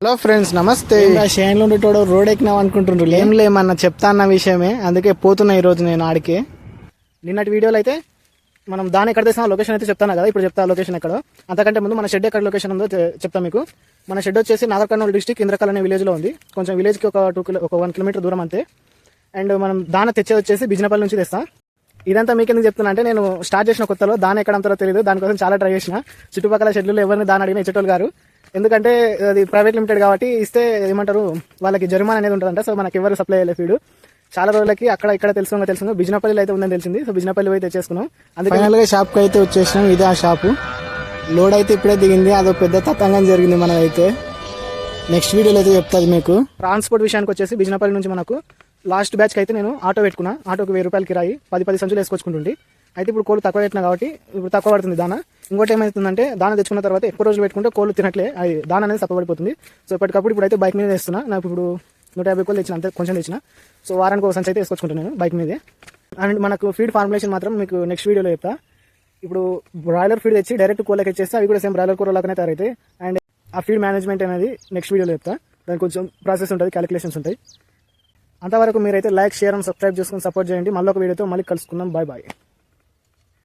Hello friends, నమస్తే. షేన్లో ఉండేటోడు road ఎక్కినావు అనుకుంటుండ్రు. ఏం లేమన్నా చెప్తా అన్న విషయమే, అందుకే పోతున్నా ఈరోజు నేను ఆడికి. నిన్నటి వీడియోలో అయితే మనం దాని ఎక్కడ తెచ్చినా లొకేషన్ అయితే చెప్తాను కదా, ఇప్పుడు చెప్తా లొకేషన్ ఎక్కడ. అంతకంటే ముందు మన షెడ్ ఎక్కడ లొకేషన్ ఉందో చెప్తాను మీకు. మన షెడ్ వచ్చేసి నాగర్ కర్నూలు డిస్టిక్ ఇంద్రకల్ అనే విలేజ్లో ఉంది. కొంచెం విలేజ్కి ఒక 1 కిలోమీటర్ దూరం అంతే. అండ్ మనం దాన తెచ్చేది వచ్చేసి బిజినపల్లి నుంచి తెస్తాం. ఇదంతా మీకు ఎందుకు చెప్తున్నా అంటే, నేను స్టార్ట్ చేసిన కొత్తలో దాని ఎక్కడ అంతారో తెలియదు, దానికోసం చాలా ట్రై చేసిన. చుట్టుపక్కల షెడ్యూల్లో ఎవరిని దాని అడిగిన ఇచ్చేటోళ్ళు గారు. ఎందుకంటే అది ప్రైవేట్ లిమిటెడ్ కాబట్టి ఇస్తే ఏమంటారు, వాళ్ళకి జరిమానా అనేది ఉంటుందంట. సో మనకి ఎవరు సప్లై అయ్యే ఫీడ్ చాలా రోజులకి అక్కడ ఇక్కడ తెలుసు బిజినపల్లిలో అయితే ఉందని తెలిసింది. సో బిజినపల్లి అయితే తెచ్చేసుకున్నాం. అందుకే ఫైనల్ గా షాప్ కి అయితే వచ్చేసినాం. ఇదే ఆ షాపు. లోడ్ అయితే ఇప్పుడే దిగింది. అదో పెద్ద తతంగం జరిగింది మనదైతే. నెక్స్ట్ వీడియోలో అయితే చెప్తాది మీకు. ట్రాన్స్పోర్ట్ విషయానికి వచ్చేసి బిజినపల్లి నుంచి మనకు లాస్ట్ బ్యాచ్కి అయితే నేను ఆటో పెట్టుకున్నా. ఆటోకి 1000 రూపాయలు కిరాయి, 10 సంచులు వేసుకొచ్చుకుంటుంది. అయితే ఇప్పుడు కోళ్ళు తక్కువ పెట్టినా కాబట్టి ఇప్పుడు తక్కువ పడుతుంది దాన. ఇంకోటి ఏమవుతుందంటే, దాన తెచ్చుకున్న తర్వాత ఎక్కువ రోజులు పెట్టుకుంటే కోళ్ళు తినట్లే, అది దాన అనేది తప్పబడిపోతుంది. సో ఇప్పటికప్పుడు ఇప్పుడు అయితే బైక్ మీద వేస్తున్నా. నాకు ఇప్పుడు 150 కోళ్ళు తెచ్చిన, అంతే కొంచెం తెచ్చిన. సో వారానికి ఒక సంచి అయితే వేసుకొచ్చుకుంటాను నేను బైక్ మీదే. అండ్ మనకు ఫీడ్ ఫార్ములేషన్ మాత్రం మీకు నెక్స్ట్ వీడియోలో చెప్తా. ఇప్పుడు బ్రాయిలర్ ఫీడ్ తెచ్చి డైరెక్ట్ కోళ్ళకి ఇచ్చేస్తే అవి కూడా సేమ్ బ్రాయిలర్ కూర లాగానే తయారైతాయి. అండ్ ఆ ఫీడ్ మేనేజ్మెంట్ అనేది నెక్స్ట్ వీడియోలో చెప్తా. దానికి కొంచెం ప్రాసెస్ ఉంటుంది, క్యాలిక్యులేషన్స్ ఉంటాయి. అంతవరకు మీరైతే లైక్, షేర్ అండ్ సబ్స్క్రైబ్ చేసుకుని సపోర్ట్ చేయండి. మళ్ళీ ఒక వీడియోతో మళ్ళీ కలుసుకుందాం. Bye bye.